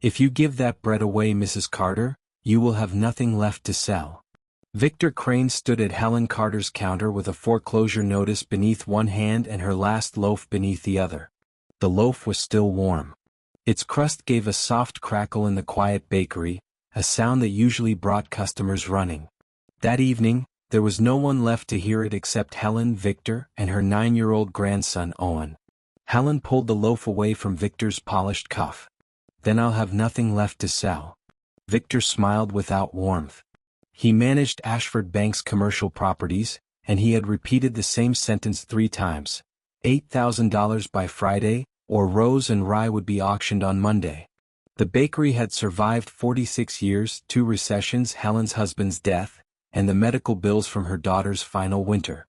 If you give that bread away, Mrs. Carter, you will have nothing left to sell. Victor Crane stood at Helen Carter's counter with a foreclosure notice beneath one hand and her last loaf beneath the other. The loaf was still warm. Its crust gave a soft crackle in the quiet bakery, a sound that usually brought customers running. That evening, there was no one left to hear it except Helen, Victor, and her 9-year-old grandson Owen. Helen pulled the loaf away from Victor's polished cuff. Then I'll have nothing left to sell. Victor smiled without warmth. He managed Ashford Bank's commercial properties, and he had repeated the same sentence 3 times. $8,000 by Friday, or Rose Rye would be auctioned on Monday. The bakery had survived 46 years, 2 recessions, Helen's husband's death, and the medical bills from her daughter's final winter.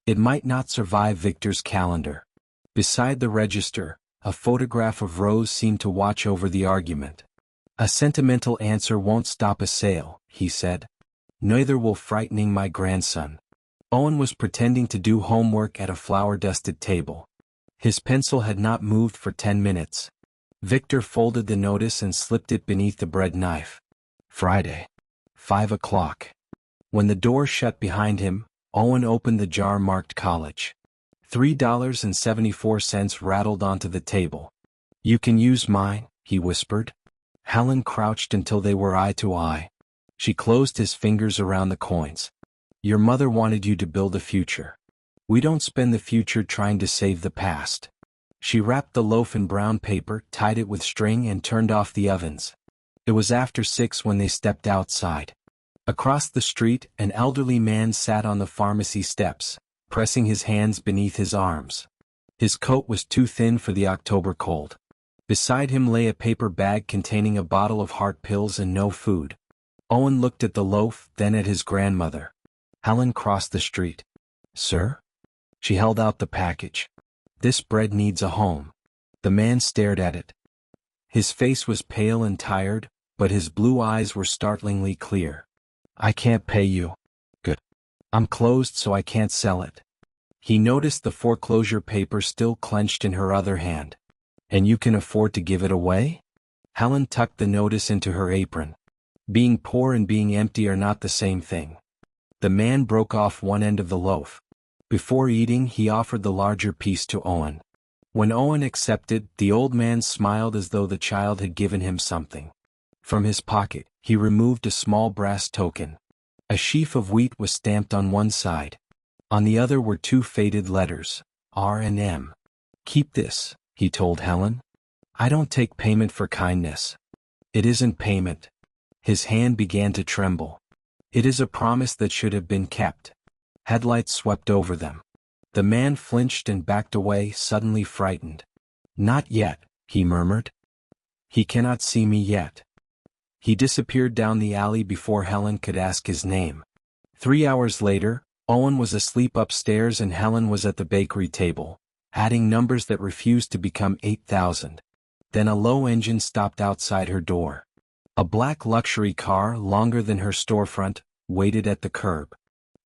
It might not survive Victor's calendar. Beside the register, a photograph of Rose seemed to watch over the argument. A sentimental answer won't stop a sale, he said. Neither will frightening my grandson. Owen was pretending to do homework at a flour-dusted table. His pencil had not moved for 10 minutes. Victor folded the notice and slipped it beneath the bread knife. Friday. 5 o'clock. When the door shut behind him, Owen opened the jar marked college. $3.74 rattled onto the table. You can use mine, he whispered. Helen crouched until they were eye to eye. She closed his fingers around the coins. Your mother wanted you to build a future. We don't spend the future trying to save the past. She wrapped the loaf in brown paper, tied it with string, and turned off the ovens. It was after 6 when they stepped outside. Across the street, an elderly man sat on the pharmacy steps, pressing his hands beneath his arms. His coat was too thin for the October cold. Beside him lay a paper bag containing a bottle of heart pills and no food. Owen looked at the loaf, then at his grandmother. Helen crossed the street. Sir? She held out the package. This bread needs a home. The man stared at it. His face was pale and tired, but his blue eyes were startlingly clear. I can't pay you. Good. I'm closed, so I can't sell it. He noticed the foreclosure paper still clenched in her other hand. And you can afford to give it away? Helen tucked the notice into her apron. Being poor and being empty are not the same thing. The man broke off one end of the loaf. Before eating, he offered the larger piece to Owen. When Owen accepted, the old man smiled as though the child had given him something. From his pocket, he removed a small brass token. A sheaf of wheat was stamped on one side. On the other were 2 faded letters, R and M. Keep this, he told Helen. I don't take payment for kindness. It isn't payment. His hand began to tremble. It is a promise that should have been kept. Headlights swept over them. The man flinched and backed away, suddenly frightened. Not yet, he murmured. He cannot see me yet. He disappeared down the alley before Helen could ask his name. 3 hours later, Owen was asleep upstairs and Helen was at the bakery table, adding numbers that refused to become 8,000. Then a low engine stopped outside her door. A black luxury car, longer than her storefront, waited at the curb.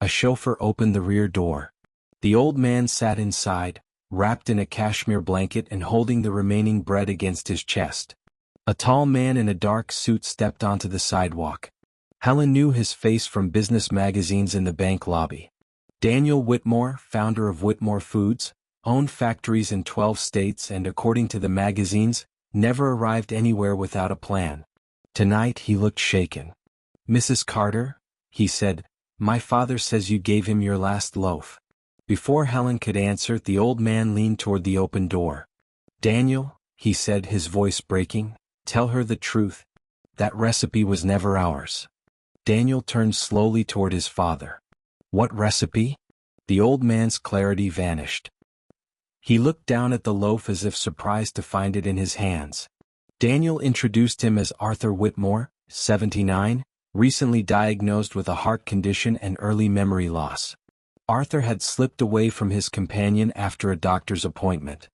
A chauffeur opened the rear door. The old man sat inside, wrapped in a cashmere blanket and holding the remaining bread against his chest. A tall man in a dark suit stepped onto the sidewalk. Helen knew his face from business magazines in the bank lobby. Daniel Whitmore, founder of Whitmore Foods, owned factories in 12 states and, according to the magazines, never arrived anywhere without a plan. Tonight he looked shaken. Mrs. Carter, he said, my father says you gave him your last loaf. Before Helen could answer, the old man leaned toward the open door. Daniel, he said, his voice breaking, tell her the truth. That recipe was never ours. Daniel turned slowly toward his father. What recipe? The old man's clarity vanished. He looked down at the loaf as if surprised to find it in his hands. Daniel introduced him as Arthur Whitmore, 79, recently diagnosed with a heart condition and early memory loss. Arthur had slipped away from his companion after a doctor's appointment.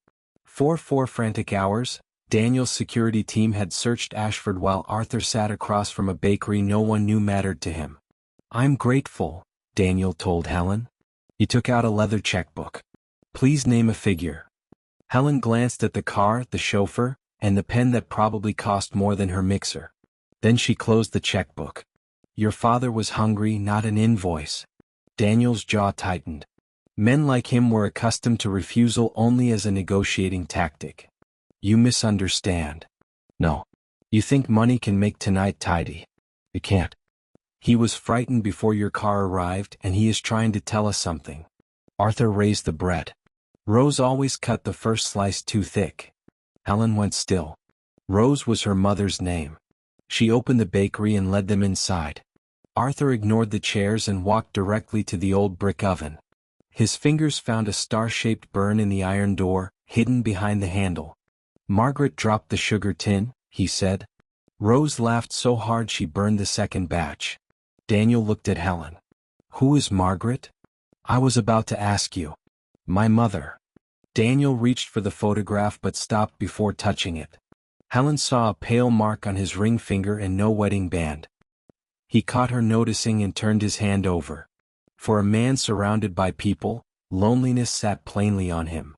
For 4 frantic hours, Daniel's security team had searched Ashford while Arthur sat across from a bakery no one knew mattered to him. I'm grateful, Daniel told Helen. He took out a leather checkbook. Please name a figure. Helen glanced at the car, the chauffeur, and the pen that probably cost more than her mixer. Then she closed the checkbook. Your father was hungry, not an invoice. Daniel's jaw tightened. Men like him were accustomed to refusal only as a negotiating tactic. You misunderstand. No. You think money can make tonight tidy. It can't. He was frightened before your car arrived, and he is trying to tell us something. Arthur raised the bread. Rose always cut the first slice too thick. Helen went still. Rose was her mother's name. She opened the bakery and led them inside. Arthur ignored the chairs and walked directly to the old brick oven. His fingers found a star-shaped burn in the iron door, hidden behind the handle. Margaret dropped the sugar tin, he said. Rose laughed so hard she burned the second batch. Daniel looked at Helen. Who is Margaret? I was about to ask you. My mother. Daniel reached for the photograph but stopped before touching it. Helen saw a pale mark on his ring finger and no wedding band. He caught her noticing and turned his hand over. For a man surrounded by people, loneliness sat plainly on him.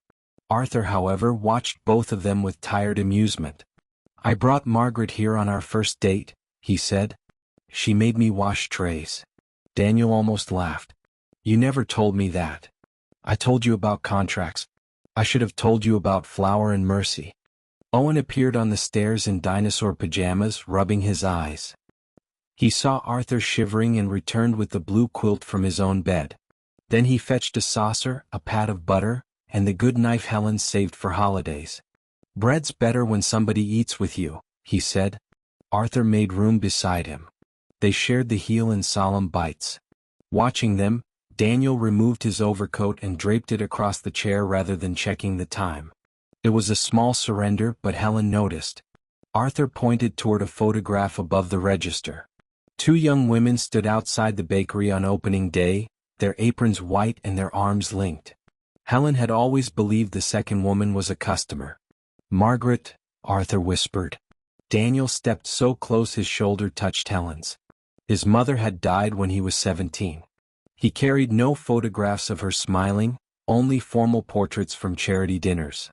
Arthur, however, watched both of them with tired amusement. I brought Margaret here on our first date, he said. She made me wash trays. Daniel almost laughed. You never told me that. I told you about contracts. I should have told you about Flower and Mercy. Owen appeared on the stairs in dinosaur pajamas, rubbing his eyes. He saw Arthur shivering and returned with the blue quilt from his own bed. Then he fetched a saucer, a pat of butter, and the good knife Helen saved for holidays. Bread's better when somebody eats with you, he said. Arthur made room beside him. They shared the heel in solemn bites. Watching them, Daniel removed his overcoat and draped it across the chair rather than checking the time. It was a small surrender, but Helen noticed. Arthur pointed toward a photograph above the register. Two young women stood outside the bakery on opening day, their aprons white and their arms linked. Helen had always believed the second woman was a customer. Margaret, Arthur whispered. Daniel stepped so close his shoulder touched Helen's. His mother had died when he was 17. He carried no photographs of her smiling, only formal portraits from charity dinners.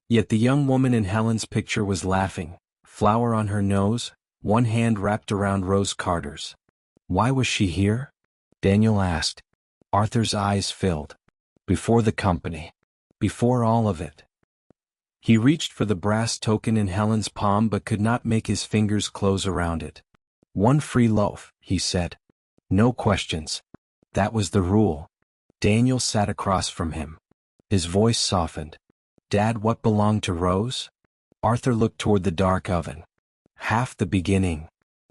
Yet the young woman in Helen's picture was laughing, flower on her nose, one hand wrapped around Rose Carter's. Why was she here? Daniel asked. Arthur's eyes filled. Before the company. Before all of it. He reached for the brass token in Helen's palm but could not make his fingers close around it. One free loaf, he said. No questions. That was the rule. Daniel sat across from him. His voice softened. Dad, what belonged to Rose? Arthur looked toward the dark oven. Half the beginning.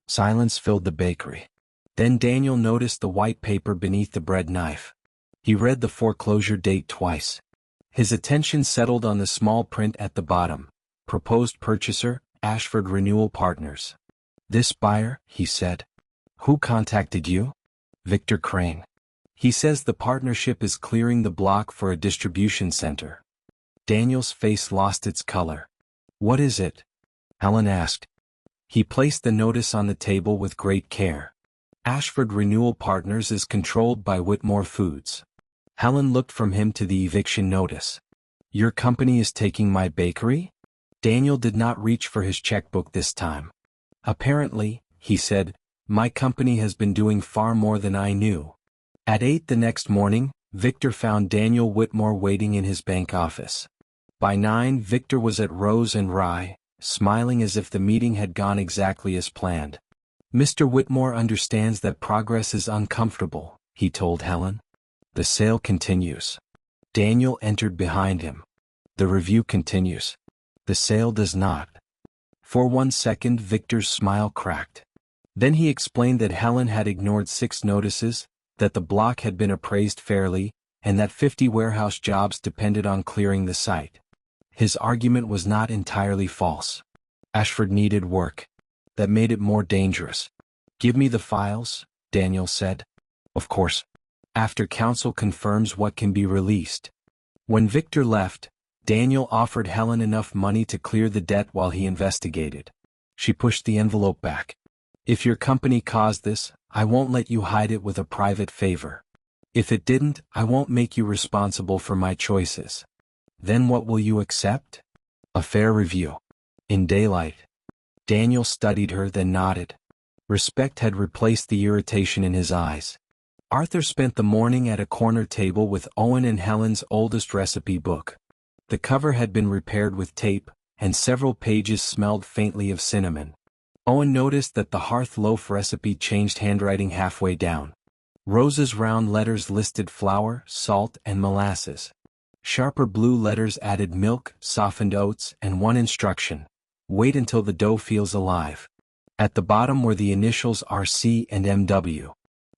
Silence filled the bakery. Then Daniel noticed the white paper beneath the bread knife. He read the foreclosure date twice. His attention settled on the small print at the bottom. Proposed purchaser, Ashford Renewal Partners. This buyer, he said. Who contacted you? Victor Crane. He says the partnership is clearing the block for a distribution center. Daniel's face lost its color. What is it? Helen asked. He placed the notice on the table with great care. Ashford Renewal Partners is controlled by Whitmore Foods. Helen looked from him to the eviction notice. Your company is taking my bakery? Daniel did not reach for his checkbook this time. Apparently, he said, my company has been doing far more than I knew. At 8 the next morning, Victor found Daniel Whitmore waiting in his bank office. By 9, Victor was at Rose Rye, smiling as if the meeting had gone exactly as planned. Mr. Whitmore understands that progress is uncomfortable, he told Helen. The sale continues. Daniel entered behind him. The review continues. The sale does not. For 1 second Victor's smile cracked. Then he explained that Helen had ignored 6 notices, that the block had been appraised fairly, and that 50 warehouse jobs depended on clearing the site. His argument was not entirely false. Ashford needed work. That made it more dangerous. Give me the files, Daniel said. Of course. After counsel confirms what can be released. When Victor left, Daniel offered Helen enough money to clear the debt while he investigated. She pushed the envelope back. If your company caused this, I won't let you hide it with a private favor. If it didn't, I won't make you responsible for my choices. Then what will you accept? A fair review. In daylight. Daniel studied her, then nodded. Respect had replaced the irritation in his eyes. Arthur spent the morning at a corner table with Owen and Helen's oldest recipe book. The cover had been repaired with tape, and several pages smelled faintly of cinnamon. Owen noticed that the hearth loaf recipe changed handwriting halfway down. Rose's round letters listed flour, salt, and molasses. Sharper blue letters added milk, softened oats, and one instruction: wait until the dough feels alive. At the bottom were the initials RC and MW.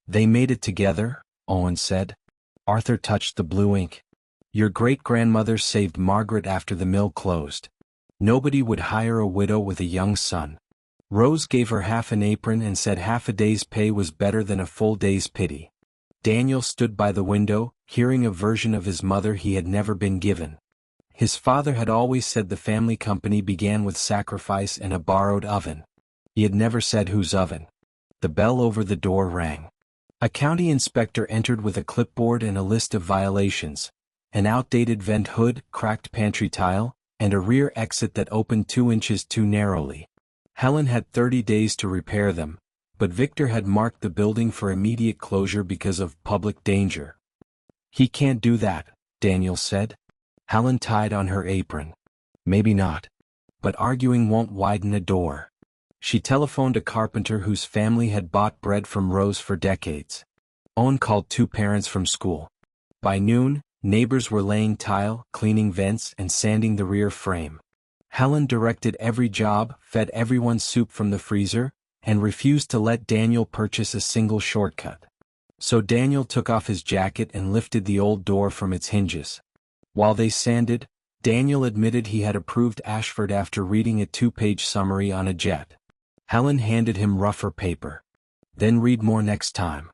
They made it together, Owen said. Arthur touched the blue ink. Your great-grandmother saved Margaret after the mill closed. Nobody would hire a widow with a young son. Rose gave her half an apron and said half a day's pay was better than a full day's pity. Daniel stood by the window, hearing a version of his mother he had never been given. His father had always said the family company began with sacrifice and a borrowed oven. He had never said whose oven. The bell over the door rang. A county inspector entered with a clipboard and a list of violations: an outdated vent hood, cracked pantry tile, and a rear exit that opened 2 inches too narrowly. Helen had 30 days to repair them, but Victor had marked the building for immediate closure because of public danger. He can't do that, Daniel said. Helen tied on her apron. Maybe not. But arguing won't widen a door. She telephoned a carpenter whose family had bought bread from Rose for decades. Owen called 2 parents from school. By noon, neighbors were laying tile, cleaning vents, and sanding the rear frame. Helen directed every job, fed everyone soup from the freezer, and refused to let Daniel purchase a single shortcut. So Daniel took off his jacket and lifted the old door from its hinges. While they sanded, Daniel admitted he had approved Ashford after reading a 2-page summary on a jet. Helen handed him rougher paper. Then read more next time.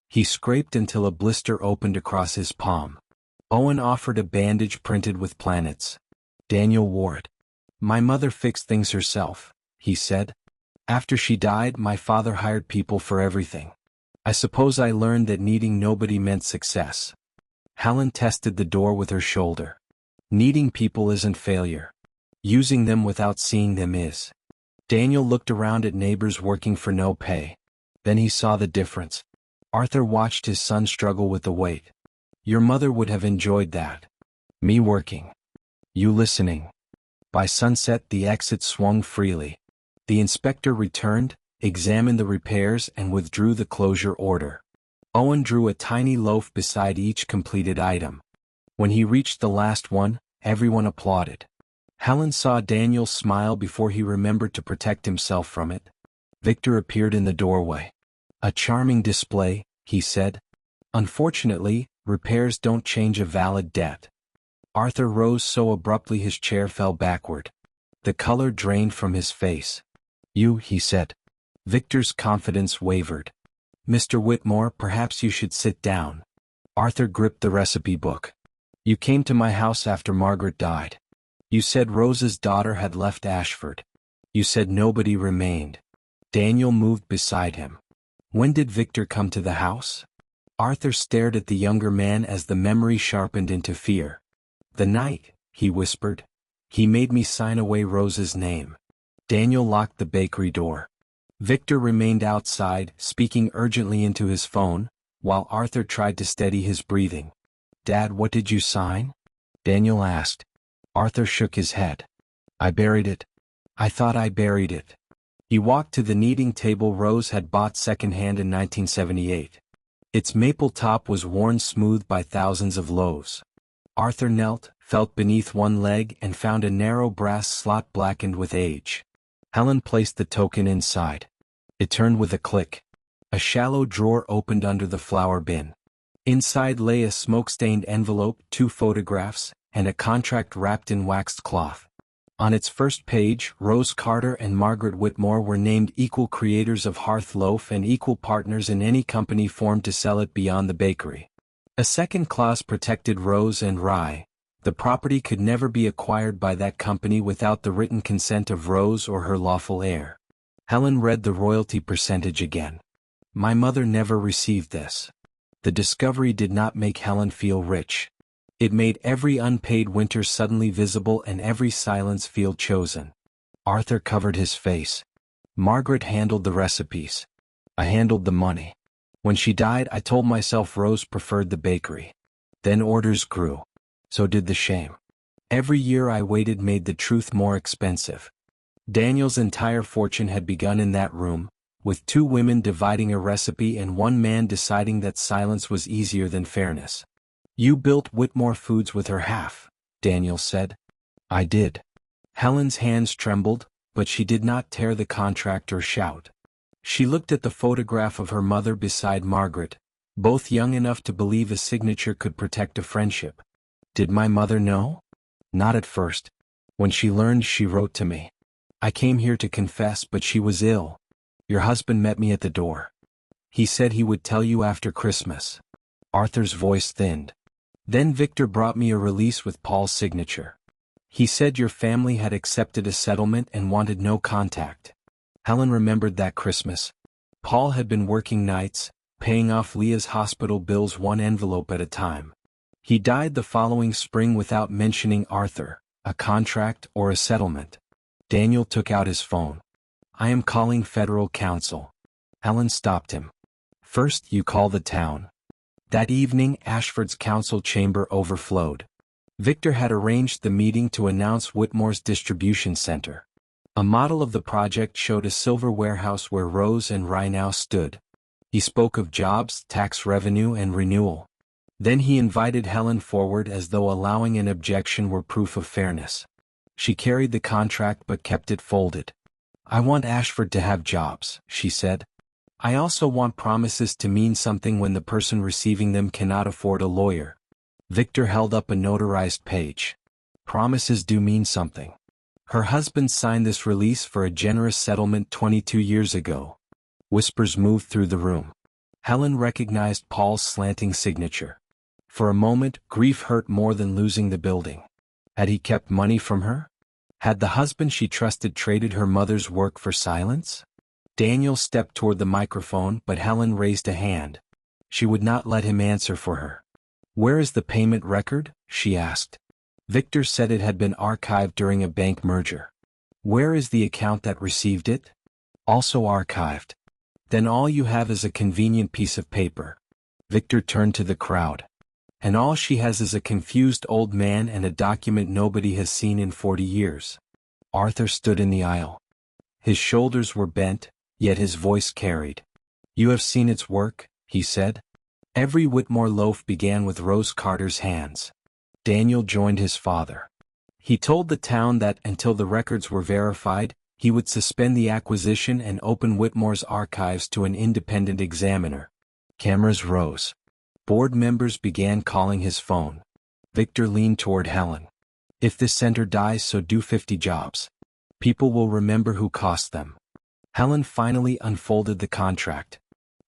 He scraped until a blister opened across his palm. Owen offered a bandage printed with planets. Daniel wore it. My mother fixed things herself, he said. After she died, my father hired people for everything. I suppose I learned that needing nobody meant success. Helen tested the door with her shoulder. Needing people isn't failure. Using them without seeing them is. Daniel looked around at neighbors working for no pay. Then he saw the difference. Arthur watched his son struggle with the weight. Your mother would have enjoyed that. Me working. You listening. By sunset the exit swung freely. The inspector returned, examined the repairs and withdrew the closure order. Owen drew a tiny loaf beside each completed item. When he reached the last one, everyone applauded. Helen saw Daniel smile before he remembered to protect himself from it. Victor appeared in the doorway. A charming display, he said. Unfortunately, repairs don't change a valid debt. Arthur rose so abruptly his chair fell backward. The color drained from his face. You, he said. Victor's confidence wavered. Mr. Whitmore, perhaps you should sit down. Arthur gripped the recipe book. You came to my house after Margaret died. You said Rose's daughter had left Ashford. You said nobody remained. Daniel moved beside him. When did Victor come to the house? Arthur stared at the younger man as the memory sharpened into fear. The night, he whispered. He made me sign away Rose's name. Daniel locked the bakery door. Victor remained outside, speaking urgently into his phone, while Arthur tried to steady his breathing. Dad, what did you sign? Daniel asked. Arthur shook his head. I buried it. I thought I buried it. He walked to the kneading table Rose had bought secondhand in 1978. Its maple top was worn smooth by thousands of loaves. Arthur knelt, felt beneath one leg and found a narrow brass slot blackened with age. Helen placed the token inside. It turned with a click. A shallow drawer opened under the flour bin. Inside lay a smoke-stained envelope, 2 photographs, and a contract wrapped in waxed cloth. On its first page, Rose Carter and Margaret Whitmore were named equal creators of Hearth Loaf and equal partners in any company formed to sell it beyond the bakery. A second clause protected Rose Rye. The property could never be acquired by that company without the written consent of Rose or her lawful heir. Helen read the royalty percentage again. My mother never received this. The discovery did not make Helen feel rich. It made every unpaid winter suddenly visible and every silence feel chosen. Arthur covered his face. Margaret handled the recipes. I handled the money. When she died, I told myself Rose preferred the bakery. Then orders grew. So did the shame. Every year I waited made the truth more expensive. Daniel's entire fortune had begun in that room, with two women dividing a recipe and one man deciding that silence was easier than fairness. You built Whitmore Foods with her half, Daniel said. I did. Helen's hands trembled, but she did not tear the contract or shout. She looked at the photograph of her mother beside Margaret, both young enough to believe a signature could protect a friendship. Did my mother know? Not at first. When she learned, she wrote to me. I came here to confess, but she was ill. Your husband met me at the door. He said he would tell you after Christmas. Arthur's voice thinned. Then Victor brought me a release with Paul's signature. He said your family had accepted a settlement and wanted no contact. Helen remembered that Christmas. Paul had been working nights, paying off Leah's hospital bills one envelope at a time. He died the following spring without mentioning Arthur, a contract, or a settlement. Daniel took out his phone. I am calling federal counsel. Helen stopped him. First, you call the town. That evening, Ashford's council chamber overflowed. Victor had arranged the meeting to announce Whitmore's distribution center. A model of the project showed a silver warehouse where Rose and Rye now stood. He spoke of jobs, tax revenue, and renewal. Then he invited Helen forward as though allowing an objection were proof of fairness. She carried the contract but kept it folded. I want Ashford to have jobs, she said. I also want promises to mean something when the person receiving them cannot afford a lawyer. Victor held up a notarized page. Promises do mean something. Her husband signed this release for a generous settlement 22 years ago. Whispers moved through the room. Helen recognized Paul's slanting signature. For a moment, grief hurt more than losing the building. Had he kept money from her? Had the husband she trusted traded her mother's work for silence? Daniel stepped toward the microphone, but Helen raised a hand. She would not let him answer for her. Where is the payment record? She asked. Victor said it had been archived during a bank merger. Where is the account that received it? Also archived. Then all you have is a convenient piece of paper. Victor turned to the crowd. And all she has is a confused old man and a document nobody has seen in 40 years. Arthur stood in the aisle. His shoulders were bent, yet his voice carried. You have seen its work, he said. Every Whitmore loaf began with Rose Carter's hands. Daniel joined his father. He told the town that until the records were verified, he would suspend the acquisition and open Whitmore's archives to an independent examiner. Cameras rose. Board members began calling his phone. Victor leaned toward Helen. If this center dies, so do 50 jobs. People will remember who cost them. Helen finally unfolded the contract.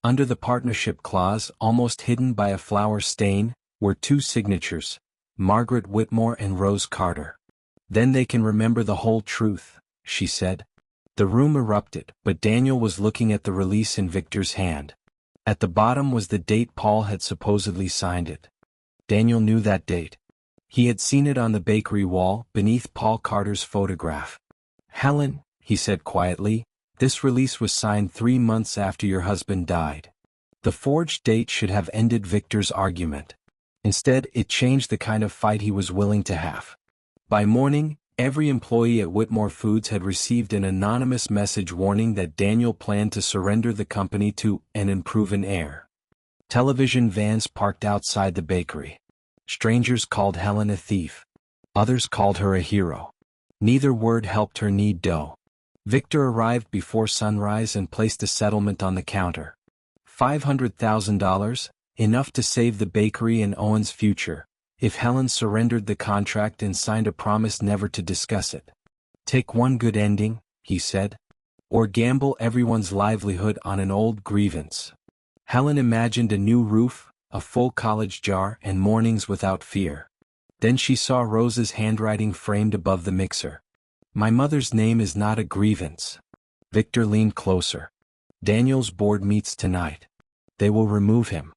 Under the partnership clause, almost hidden by a flour stain, were two signatures, Margaret Whitmore and Rose Carter. Then they can remember the whole truth, she said. The room erupted, but Daniel was looking at the release in Victor's hand. At the bottom was the date Paul had supposedly signed it. Daniel knew that date. He had seen it on the bakery wall, beneath Paul Carter's photograph. Helen, he said quietly, this release was signed 3 months after your husband died. The forged date should have ended Victor's argument. Instead, it changed the kind of fight he was willing to have. By morning, every employee at Whitmore Foods had received an anonymous message warning that Daniel planned to surrender the company to an unproven heir. Television vans parked outside the bakery. Strangers called Helen a thief. Others called her a hero. Neither word helped her knead dough. Victor arrived before sunrise and placed a settlement on the counter. $500,000, enough to save the bakery and Owen's future, if Helen surrendered the contract and signed a promise never to discuss it. Take one good ending, he said. Or gamble everyone's livelihood on an old grievance. Helen imagined a new roof, a full college jar, and mornings without fear. Then she saw Rose's handwriting framed above the mixer. My mother's name is not a grievance. Victor leaned closer. Daniel's board meets tonight. They will remove him.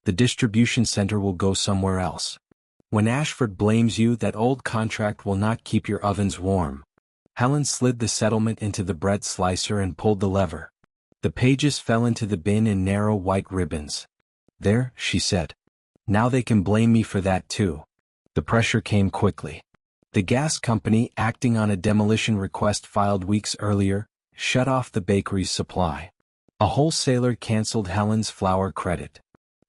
The distribution center will go somewhere else. When Ashford blames you, that old contract will not keep your ovens warm. Helen slid the settlement into the bread slicer and pulled the lever. The pages fell into the bin in narrow white ribbons. "There," she said. "Now they can blame me for that too." The pressure came quickly. The gas company, acting on a demolition request filed weeks earlier, shut off the bakery's supply. A wholesaler canceled Helen's flour credit.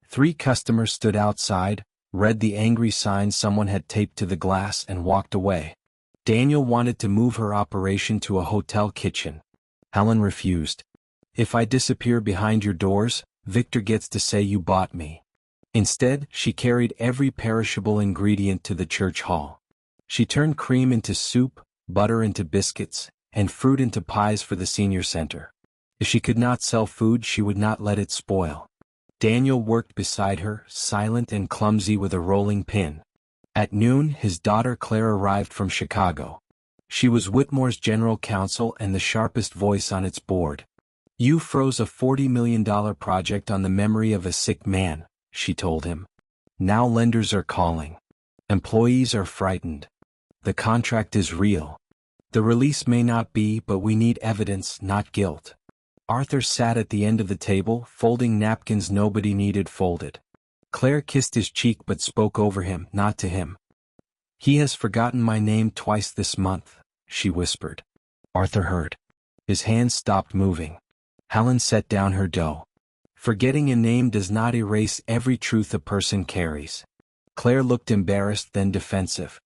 3 customers stood outside, read the angry sign someone had taped to the glass and walked away. Daniel wanted to move her operation to a hotel kitchen. Helen refused. "If I disappear behind your doors, Victor gets to say you bought me." Instead, she carried every perishable ingredient to the church hall. She turned cream into soup, butter into biscuits, and fruit into pies for the senior center. If she could not sell food, she would not let it spoil. Daniel worked beside her, silent and clumsy with a rolling pin. At noon, his daughter Claire arrived from Chicago. She was Whitmore's general counsel and the sharpest voice on its board. "You froze a $40 million project on the memory of a sick man," she told him. "Now lenders are calling. Employees are frightened. The contract is real. The release may not be, but we need evidence, not guilt." Arthur sat at the end of the table, folding napkins nobody needed folded. Claire kissed his cheek but spoke over him, not to him. "He has forgotten my name twice this month," she whispered. Arthur heard. His hands stopped moving. Helen set down her dough. "Forgetting a name does not erase every truth a person carries." Claire looked embarrassed, then defensive.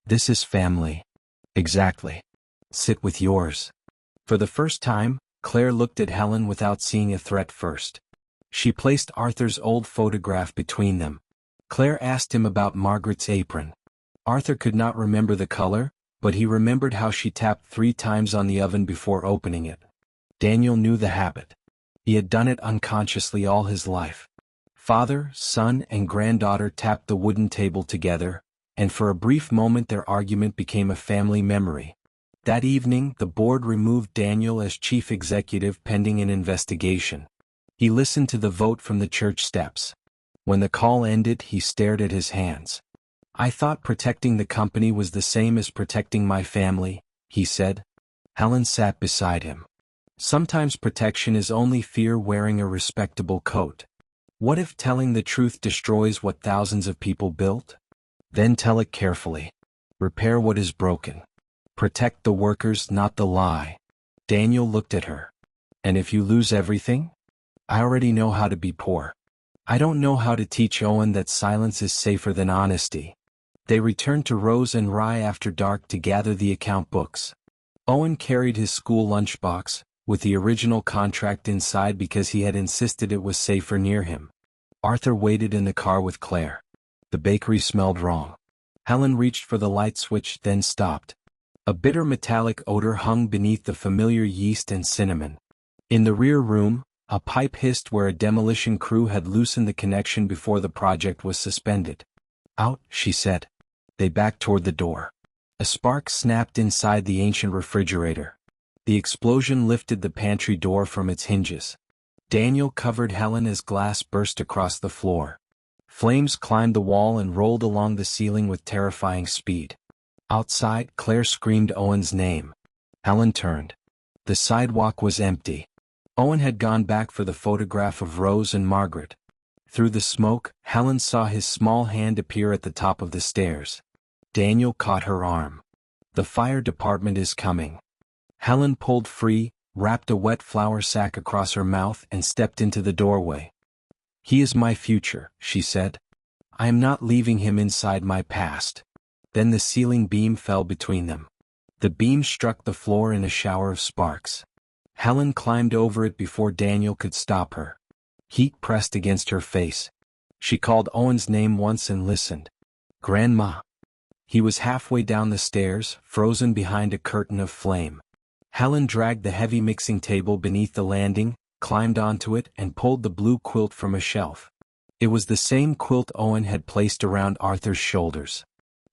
"This is family." "Exactly. Sit with yours." For the first time, Claire looked at Helen without seeing a threat first. She placed Arthur's old photograph between them. Claire asked him about Margaret's apron. Arthur could not remember the color, but he remembered how she tapped 3 times on the oven before opening it. Daniel knew the habit. He had done it unconsciously all his life. Father, son, and granddaughter tapped the wooden table together, and for a brief moment their argument became a family memory. That evening, the board removed Daniel as chief executive pending an investigation. He listened to the vote from the church steps. When the call ended, he stared at his hands. "I thought protecting the company was the same as protecting my family," he said. Helen sat beside him. "Sometimes protection is only fear wearing a respectable coat. What if telling the truth destroys what thousands of people built? Then tell it carefully. Repair what is broken. Protect the workers, not the lie." Daniel looked at her. "And if you lose everything?" "I already know how to be poor. I don't know how to teach Owen that silence is safer than honesty." They returned to Rose Rye after dark to gather the account books. Owen carried his school lunchbox, with the original contract inside because he had insisted it was safer near him. Arthur waited in the car with Claire. The bakery smelled wrong. Helen reached for the light switch, then stopped. A bitter metallic odor hung beneath the familiar yeast and cinnamon. In the rear room, a pipe hissed where a demolition crew had loosened the connection before the project was suspended. "Out," she said. They backed toward the door. A spark snapped inside the ancient refrigerator. The explosion lifted the pantry door from its hinges. Daniel covered Helen as glass burst across the floor. Flames climbed the wall and rolled along the ceiling with terrifying speed. Outside, Claire screamed Owen's name. Helen turned. The sidewalk was empty. Owen had gone back for the photograph of Rose and Margaret. Through the smoke, Helen saw his small hand appear at the top of the stairs. Daniel caught her arm. "The fire department is coming." Helen pulled free, wrapped a wet flour sack across her mouth and stepped into the doorway. "He is my future," she said. "I am not leaving him inside my past." Then the ceiling beam fell between them. The beam struck the floor in a shower of sparks. Helen climbed over it before Daniel could stop her. Heat pressed against her face. She called Owen's name once and listened. "Grandma." He was halfway down the stairs, frozen behind a curtain of flame. Helen dragged the heavy mixing table beneath the landing, climbed onto it, and pulled the blue quilt from a shelf. It was the same quilt Owen had placed around Arthur's shoulders.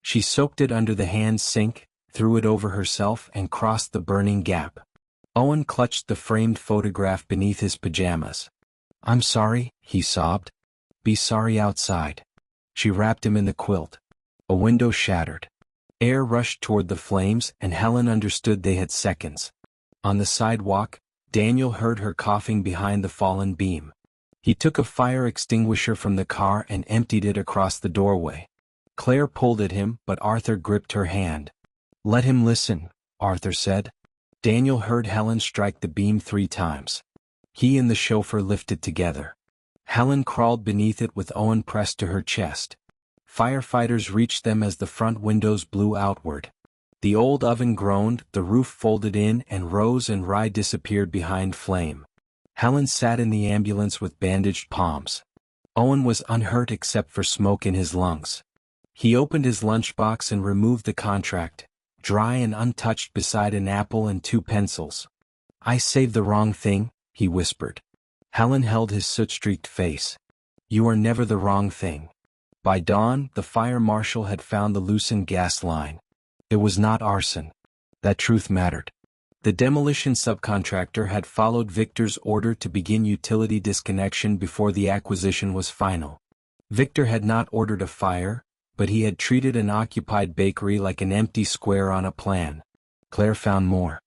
She soaked it under the hand sink, threw it over herself, and crossed the burning gap. Owen clutched the framed photograph beneath his pajamas. "I'm sorry," he sobbed. "Be sorry outside." She wrapped him in the quilt. A window shattered. Air rushed toward the flames, and Helen understood they had seconds. On the sidewalk, Daniel heard her coughing behind the fallen beam. He took a fire extinguisher from the car and emptied it across the doorway. Claire pulled at him, but Arthur gripped her hand. "Let him listen," Arthur said. Daniel heard Helen strike the beam 3 times. He and the chauffeur lifted together. Helen crawled beneath it with Owen pressed to her chest. Firefighters reached them as the front windows blew outward. The old oven groaned, the roof folded in, and Rose and Rye disappeared behind flame. Helen sat in the ambulance with bandaged palms. Owen was unhurt except for smoke in his lungs. He opened his lunchbox and removed the contract, dry and untouched beside an apple and 2 pencils. "I saved the wrong thing," he whispered. Helen held his soot-streaked face. "You are never the wrong thing." By dawn, the fire marshal had found the loosened gas line. It was not arson. That truth mattered. The demolition subcontractor had followed Victor's order to begin utility disconnection before the acquisition was final. Victor had not ordered a fire, but he had treated an occupied bakery like an empty square on a plan. Claire found more.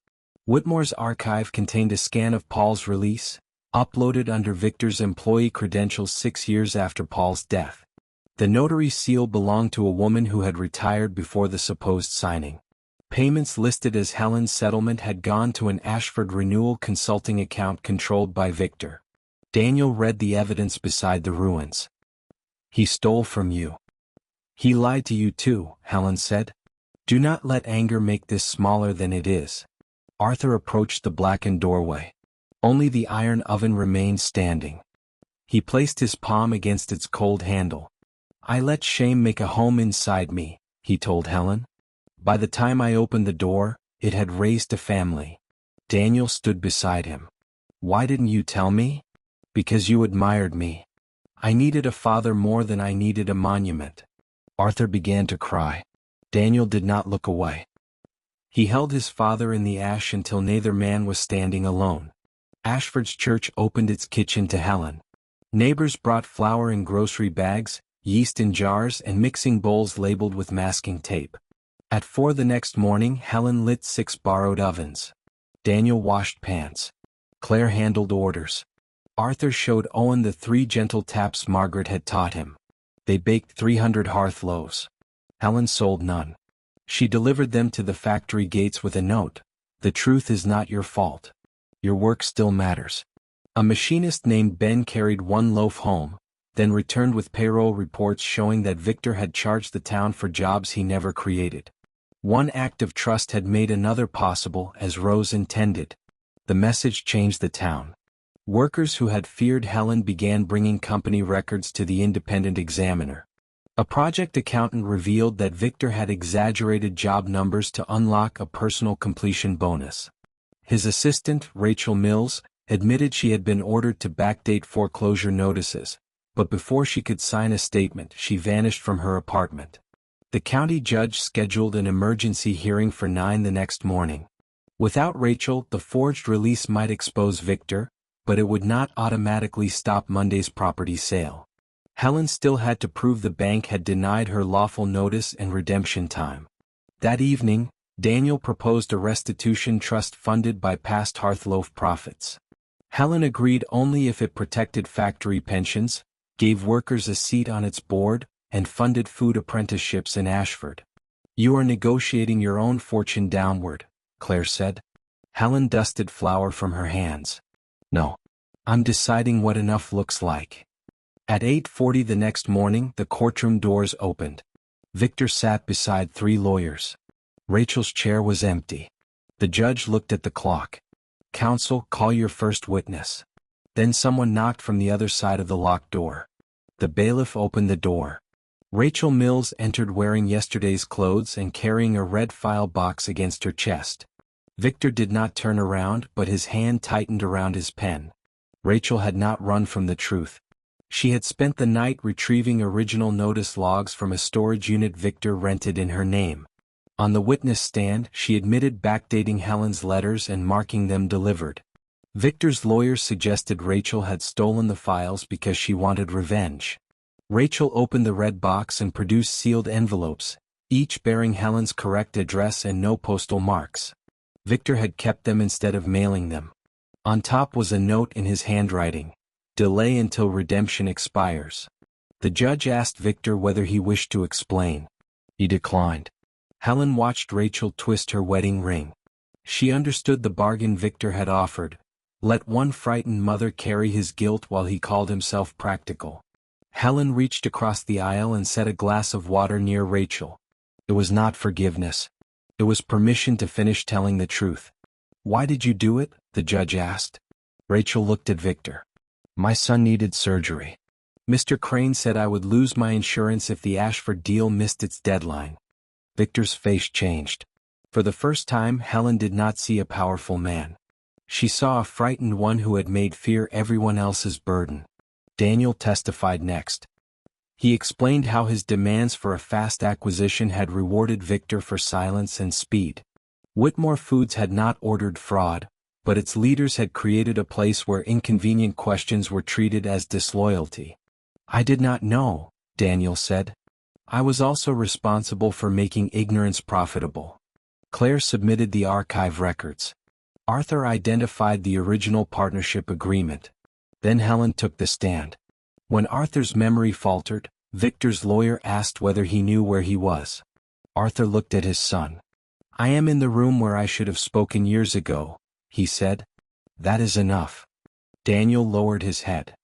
Whitmore's archive contained a scan of Paul's release, uploaded under Victor's employee credentials 6 years after Paul's death. The notary seal belonged to a woman who had retired before the supposed signing. Payments listed as Helen's settlement had gone to an Ashford renewal consulting account controlled by Victor. Daniel read the evidence beside the ruins. "He stole from you." "He lied to you too," Helen said. "Do not let anger make this smaller than it is." Arthur approached the blackened doorway. Only the iron oven remained standing. He placed his palm against its cold handle. "I let shame make a home inside me," he told Helen. "By the time I opened the door, it had raised a family." Daniel stood beside him. "Why didn't you tell me?" "Because you admired me. I needed a father more than I needed a monument." Arthur began to cry. Daniel did not look away. He held his father in the ash until neither man was standing alone. Ashford's church opened its kitchen to Helen. Neighbors brought flour in grocery bags, yeast in jars, and mixing bowls labeled with masking tape. At 4 the next morning, Helen lit 6 borrowed ovens. Daniel washed pans. Claire handled orders. Arthur showed Owen the 3 gentle taps Margaret had taught him. They baked 300 hearth loaves. Helen sold none. She delivered them to the factory gates with a note: "The truth is not your fault. Your work still matters." A machinist named Ben carried 1 loaf home, then returned with payroll reports showing that Victor had charged the town for jobs he never created. One act of trust had made another possible, as Rose intended. The message changed the town. Workers who had feared Helen began bringing company records to the Independent Examiner. A project accountant revealed that Victor had exaggerated job numbers to unlock a personal completion bonus. His assistant, Rachel Mills, admitted she had been ordered to backdate foreclosure notices, but before she could sign a statement, she vanished from her apartment. The county judge scheduled an emergency hearing for 9 the next morning. Without Rachel, the forged release might expose Victor, but it would not automatically stop Monday's property sale. Helen still had to prove the bank had denied her lawful notice and redemption time. That evening, Daniel proposed a restitution trust funded by past hearth loaf profits. Helen agreed only if it protected factory pensions, gave workers a seat on its board, and funded food apprenticeships in Ashford. "You are negotiating your own fortune downward," Claire said. Helen dusted flour from her hands. "No. I'm deciding what enough looks like." At 8:40 the next morning, the courtroom doors opened. Victor sat beside 3 lawyers. Rachel's chair was empty. The judge looked at the clock. "Counsel, call your first witness." Then someone knocked from the other side of the locked door. The bailiff opened the door. Rachel Mills entered wearing yesterday's clothes and carrying a red file box against her chest. Victor did not turn around, but his hand tightened around his pen. Rachel had not run from the truth. She had spent the night retrieving original notice logs from a storage unit Victor rented in her name. On the witness stand, she admitted backdating Helen's letters and marking them delivered. Victor's lawyers suggested Rachel had stolen the files because she wanted revenge. Rachel opened the red box and produced sealed envelopes, each bearing Helen's correct address and no postal marks. Victor had kept them instead of mailing them. On top was a note in his handwriting: delay until redemption expires. The judge asked Victor whether he wished to explain. He declined. Helen watched Rachel twist her wedding ring. She understood the bargain Victor had offered: let one frightened mother carry his guilt while he called himself practical. Helen reached across the aisle and set a glass of water near Rachel. It was not forgiveness. It was permission to finish telling the truth. Why did you do it? The judge asked. Rachel looked at Victor. My son needed surgery. Mr. Crane said I would lose my insurance if the Ashford deal missed its deadline. Victor's face changed. For the first time, Helen did not see a powerful man. She saw a frightened one who had made fear everyone else's burden. Daniel testified next. He explained how his demands for a fast acquisition had rewarded Victor for silence and speed. Whitmore Foods had not ordered fraud, but its leaders had created a place where inconvenient questions were treated as disloyalty. I did not know, Daniel said. I was also responsible for making ignorance profitable. Claire submitted the archive records. Arthur identified the original partnership agreement. Then Helen took the stand. When Arthur's memory faltered, Victor's lawyer asked whether he knew where he was. Arthur looked at his son. I am in the room where I should have spoken years ago, he said. That is enough. Daniel lowered his head.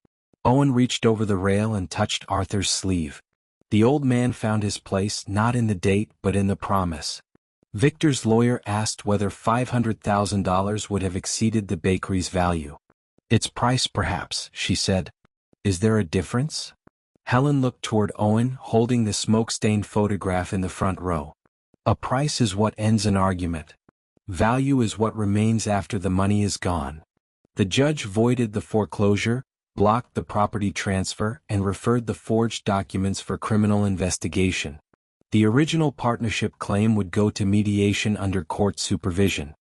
Owen reached over the rail and touched Arthur's sleeve. The old man found his place not in the date but in the promise. Victor's lawyer asked whether $500,000 would have exceeded the bakery's value. Its price perhaps, she said. Is there a difference? Helen looked toward Owen, holding the smoke-stained photograph in the front row. A price is what ends an argument. Value is what remains after the money is gone. The judge voided the foreclosure, blocked the property transfer, and referred the forged documents for criminal investigation. The original partnership claim would go to mediation under court supervision.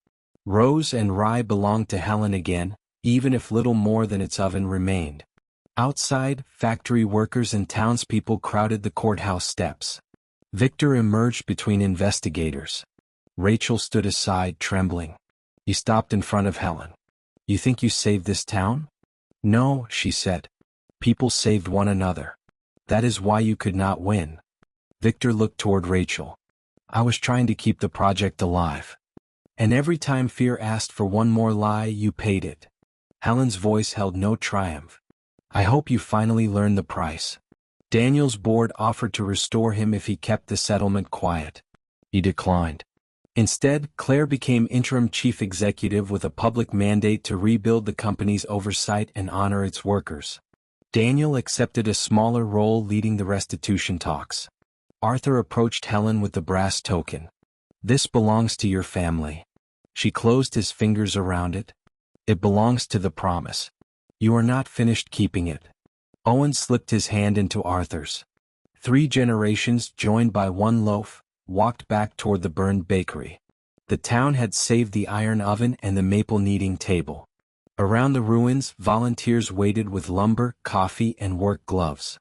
Rose and Rye belonged to Helen again, even if little more than its oven remained. Outside, factory workers and townspeople crowded the courthouse steps. Victor emerged between investigators. Rachel stood aside, trembling. He stopped in front of Helen. You think you saved this town? No, she said. People saved one another. That is why you could not win. Victor looked toward Rachel. I was trying to keep the project alive. And every time fear asked for one more lie, you paid it. Helen's voice held no triumph. I hope you finally learned the price. Daniel's board offered to restore him if he kept the settlement quiet. He declined. Instead, Claire became interim chief executive with a public mandate to rebuild the company's oversight and honor its workers. Daniel accepted a smaller role leading the restitution talks. Arthur approached Helen with the brass token. This belongs to your family. She closed his fingers around it. It belongs to the promise. You are not finished keeping it. Owen slipped his hand into Arthur's. 3 generations, joined by one loaf, walked back toward the burned bakery. The town had saved the iron oven and the maple kneading table. Around the ruins, volunteers waited with lumber, coffee, and work gloves.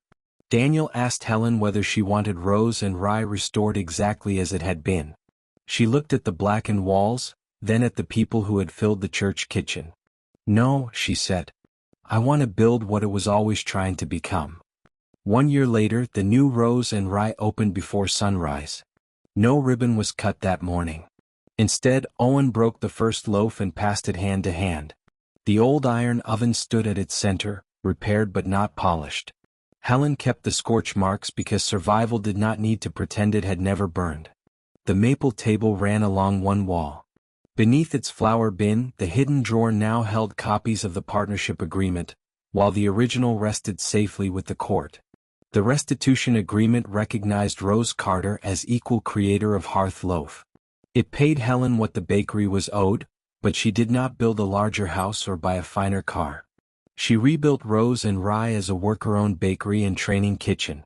Daniel asked Helen whether she wanted Rose and Rye restored exactly as it had been. She looked at the blackened walls, then at the people who had filled the church kitchen. No, she said. I want to build what it was always trying to become. 1 year later, the new Rose and Rye opened before sunrise. No ribbon was cut that morning. Instead, Owen broke the first loaf and passed it hand to hand. The old iron oven stood at its center, repaired but not polished. Helen kept the scorch marks because survival did not need to pretend it had never burned. The maple table ran along one wall. Beneath its flour bin, the hidden drawer now held copies of the partnership agreement, while the original rested safely with the court. The restitution agreement recognized Rose Carter as equal creator of Hearth Loaf. It paid Helen what the bakery was owed, but she did not build a larger house or buy a finer car. She rebuilt Rose and Rye as a worker-owned bakery and training kitchen.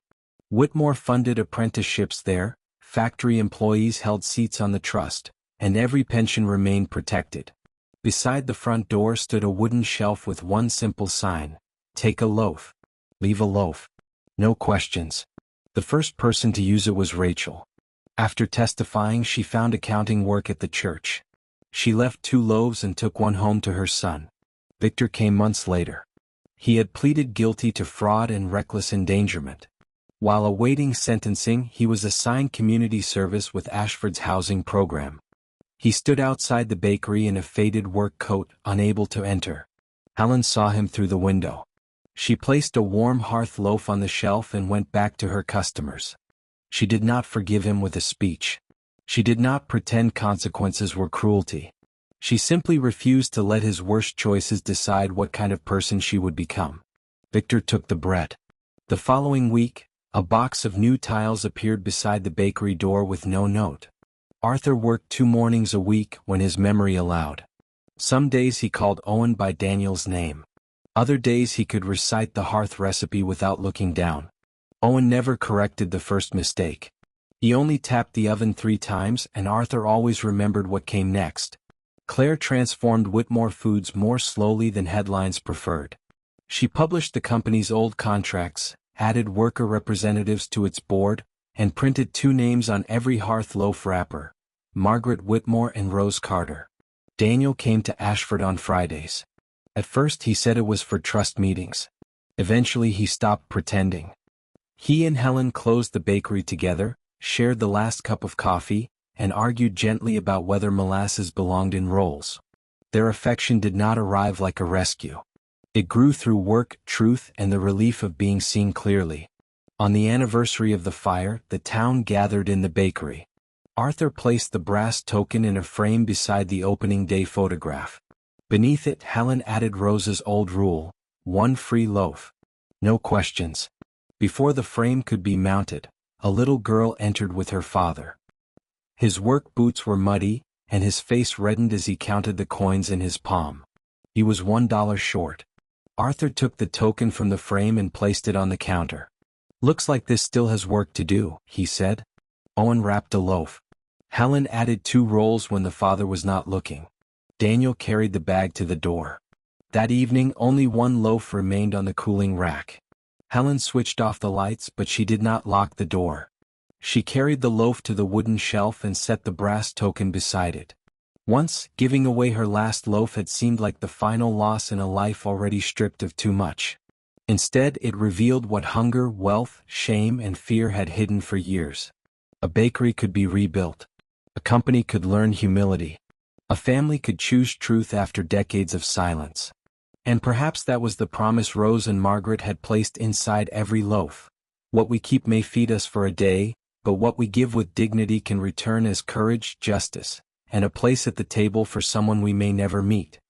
Whitmore funded apprenticeships there, factory employees held seats on the trust, and every pension remained protected. Beside the front door stood a wooden shelf with one simple sign: take a loaf. Leave a loaf. No questions. The first person to use it was Rachel. After testifying, she found accounting work at the church. She left 2 loaves and took one home to her son. Victor came months later. He had pleaded guilty to fraud and reckless endangerment. While awaiting sentencing, he was assigned community service with Ashford's housing program. He stood outside the bakery in a faded work coat, unable to enter. Helen saw him through the window. She placed a warm hearth loaf on the shelf and went back to her customers. She did not forgive him with a speech. She did not pretend consequences were cruelty. She simply refused to let his worst choices decide what kind of person she would become. Victor took the bread. The following week, a box of new tiles appeared beside the bakery door with no note. Arthur worked 2 mornings a week when his memory allowed. Some days he called Owen by Daniel's name. Other days he could recite the hearth recipe without looking down. Owen never corrected the first mistake. He only tapped the oven 3 times, and Arthur always remembered what came next. Claire transformed Whitmore Foods more slowly than headlines preferred. She published the company's old contracts, added worker representatives to its board, and printed 2 names on every hearth loaf wrapper: Margaret Whitmore and Rose Carter. Daniel came to Ashford on Fridays. At first he said it was for trust meetings. Eventually he stopped pretending. He and Helen closed the bakery together, shared the last cup of coffee, and argued gently about whether molasses belonged in rolls. Their affection did not arrive like a rescue. It grew through work, truth, and the relief of being seen clearly. On the anniversary of the fire, the town gathered in the bakery. Arthur placed the brass token in a frame beside the opening day photograph. Beneath it, Helen added Rose's old rule: 1 free loaf. No questions. Before the frame could be mounted, a little girl entered with her father. His work boots were muddy, and his face reddened as he counted the coins in his palm. He was $1 short. Arthur took the token from the frame and placed it on the counter. "Looks like this still has work to do," he said. Owen wrapped a loaf. Helen added 2 rolls when the father was not looking. Daniel carried the bag to the door. That evening, only 1 loaf remained on the cooling rack. Helen switched off the lights, but she did not lock the door. She carried the loaf to the wooden shelf and set the brass token beside it. Once, giving away her last loaf had seemed like the final loss in a life already stripped of too much. Instead, it revealed what hunger, wealth, shame, and fear had hidden for years. A bakery could be rebuilt. A company could learn humility. A family could choose truth after decades of silence. And perhaps that was the promise Rose and Margaret had placed inside every loaf. What we keep may feed us for a day, but what we give with dignity can return as courage, justice, and a place at the table for someone we may never meet.